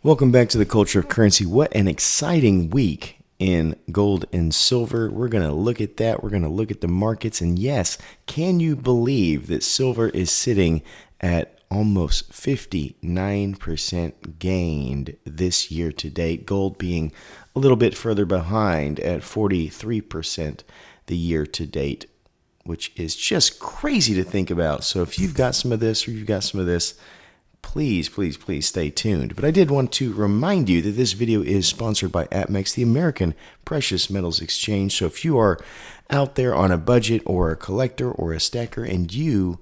Welcome back to the Culture of Currency. What an exciting week in gold and silver. We're going to look at that. We're going to look at the markets. And yes, can you believe that silver is sitting at almost 59% gained this year to date? Gold being a little bit further behind at 43% the year to date, which is just crazy to think about. So if you've got some of this or you've got some of this, please stay tuned. But I did want to remind you that this video is sponsored by APMEX, the American Precious Metals Exchange. So if you are out there on a budget or a collector or a stacker and you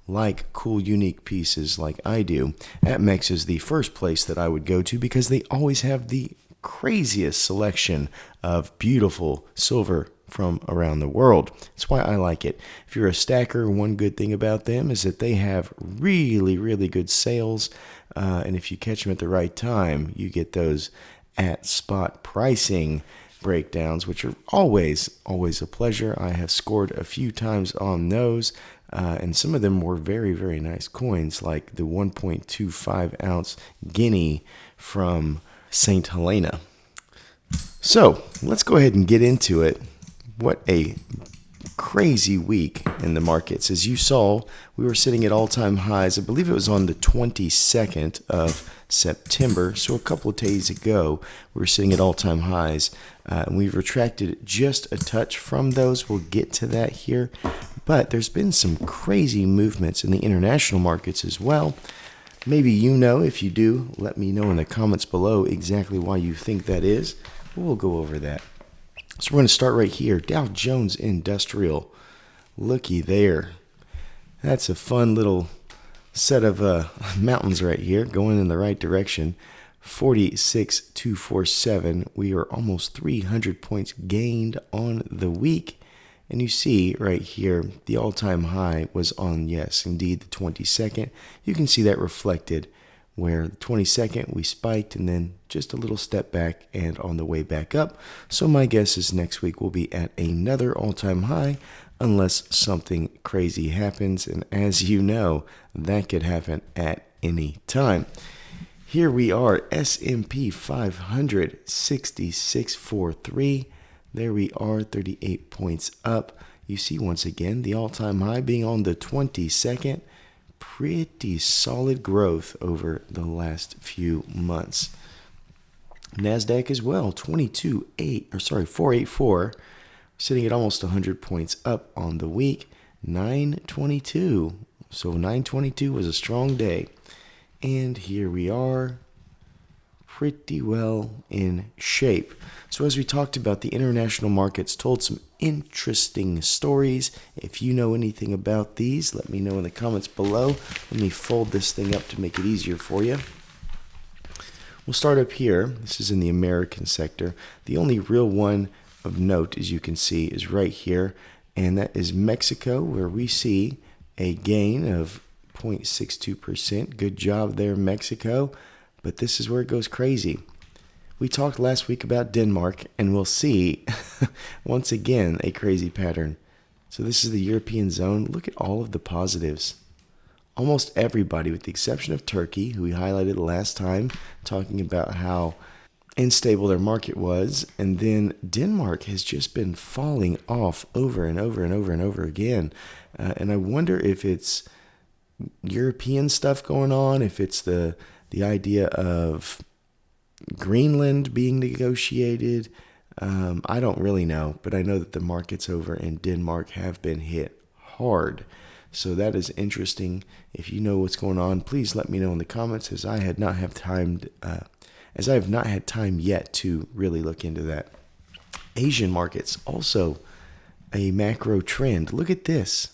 like cool, unique pieces like I do, APMEX is the first place that I would go to because they always have the craziest selection of beautiful silver from around the world. That's why I like it. If you're a stacker, one good thing about them is that they have really good sales, and if you catch them at the right time, you get those at spot pricing breakdowns, which are always a pleasure. I have scored a few times on those, and some of them were very nice coins, like the 1.25 ounce guinea from St. Helena. So let's go ahead and get into it. What a crazy week in the markets. As you saw, we were sitting at all-time highs. I believe it was on the 22nd of September, so a couple of days ago, we were sitting at all-time highs. And we've retracted just a touch from those. We'll get to that here. But there's been some crazy movements in the international markets as well. Maybe you know. If you do, let me know in the comments below exactly why you think that is. We'll go over that. So we're going to start right here. Dow Jones Industrial. Looky there. That's a fun little set of mountains right here going in the right direction. 46,247. We are almost 300 points gained on the week. And you see right here, the all-time high was on, yes, indeed, the 22nd. You can see that reflected where the 22nd we spiked and then just a little step back and on the way back up. So my guess is next week we'll be at another all-time high unless something crazy happens. And as you know, that could happen at any time. Here we are, S&P 500, 6643. There we are, 38 points up. You see once again the all-time high being on the 22nd. Pretty solid growth over the last few months. NASDAQ as well, 484, sitting at almost 100 points up on the week. 922. So 922 was a strong day. And here we are, pretty well in shape. So as we talked about, the international markets told some interesting stories. If you know anything about these, let me know in the comments below. Let me fold this thing up to make it easier for you. We'll start up here. This is in the American sector. The only real one of note, as you can see, is right here, and that is Mexico, where we see a gain of 0.62%. Good job there, Mexico. But this is where it goes crazy. We talked last week about Denmark, and we'll see once again a crazy pattern. So this is the European zone. Look at all of the positives. Almost everybody, with the exception of Turkey, who we highlighted last time, talking about how unstable their market was. And then Denmark has just been falling off over and over again. And I wonder if it's European stuff going on, if it's the idea of Greenland being negotiated. I don't really know, but I know that the markets over in Denmark have been hit hard. So that is interesting. If you know what's going on, please let me know in the comments, as I have not had time yet to really look into that. Asian markets, also a macro trend. Look at this.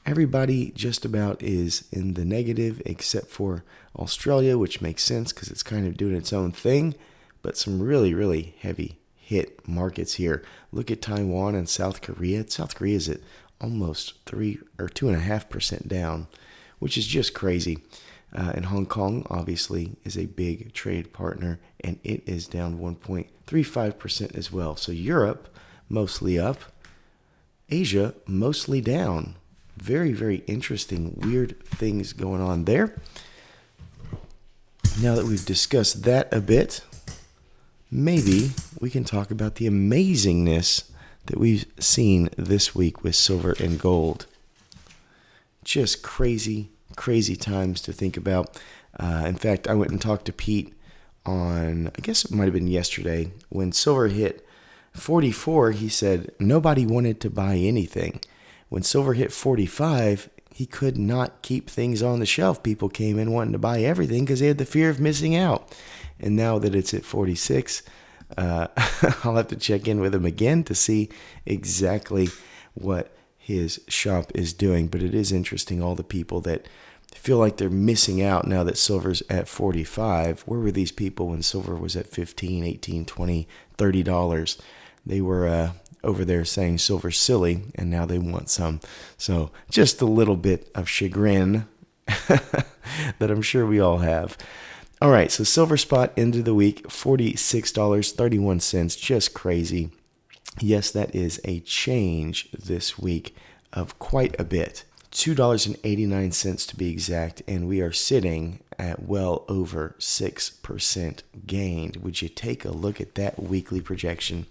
Everybody just about is in the negative except for Australia, which makes sense because it's kind of doing its own thing, but some really heavy hit markets here. Look at Taiwan and South Korea. South Korea is at almost 3 or 2.5% down, which is just crazy. And Hong Kong obviously is a big trade partner, and it is down 1.35% as well. So Europe mostly up, Asia mostly down. Very interesting, weird things going on there. Now that we've discussed that a bit, maybe we can talk about the amazingness that we've seen this week with silver and gold. Just crazy, crazy times to think about. In fact, I went and talked to Pete on, I guess it might have been yesterday, when silver hit 44, he said nobody wanted to buy anything. When silver hit 45, he could not keep things on the shelf. People came in wanting to buy everything because they had the fear of missing out. And now that it's at 46, I'll have to check in with him again to see exactly what his shop is doing. But it is interesting, all the people that feel like they're missing out now that silver's at 45. Where were these people when silver was at 15, 18, 20, $30? They were over there saying silver's silly, and now they want some. So just a little bit of chagrin that I'm sure we all have. All right, so silver spot end of the week, $46.31, just crazy. Yes, that is a change this week of quite a bit. $2.89 to be exact, and we are sitting at well over 6% gained. Would you take a look at that weekly projection?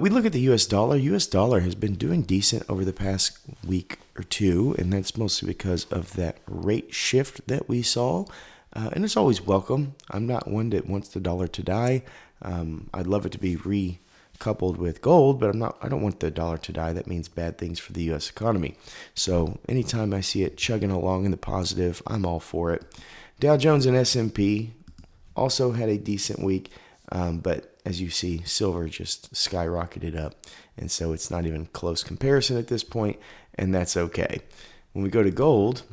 We look at the U.S. dollar. U.S. dollar has been doing decent over the past week or two, and that's mostly because of that rate shift that we saw. And it's always welcome. I'm not one that wants the dollar to die. I'd love it to be recoupled with gold, but I don't want the dollar to die. That means bad things for the U.S. economy. So anytime I see it chugging along in the positive, I'm all for it. Dow Jones and S&P also had a decent week, but as you see, silver just skyrocketed up, and so it's not even close comparison at this point, and that's okay. When we go to gold,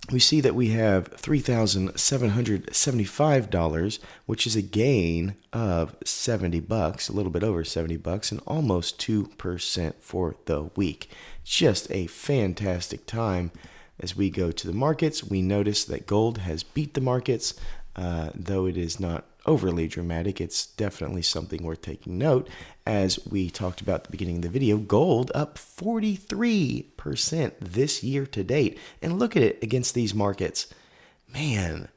we see that we have $3,775, which is a gain of $70, a little bit over $70, and almost 2% for the week. Just a fantastic time. As we go to the markets, we notice that gold has beat the markets, though it is not overly dramatic. It's definitely something worth taking note. As we talked about at the beginning of the video, gold up 43% this year to date. And look at it against these markets. Man,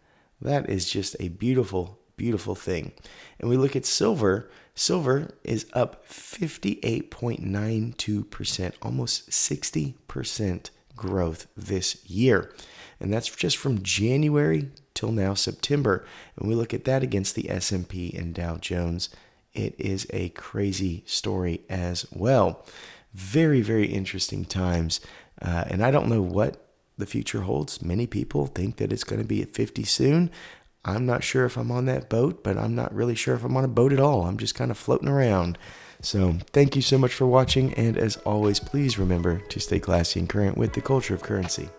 that is just a beautiful, beautiful thing. And we look at silver. Silver is up 58.92%, almost 60% growth this year. And that's just from January till now, September. And we look at that against the S&P and Dow Jones. It is a crazy story as well. Very, very interesting times. And I don't know what the future holds. Many people think that it's going to be at 50 soon. I'm not sure if I'm on that boat, but I'm not really sure if I'm on a boat at all. I'm just kind of floating around. So thank you so much for watching. And as always, please remember to stay classy and current with the culture of currency.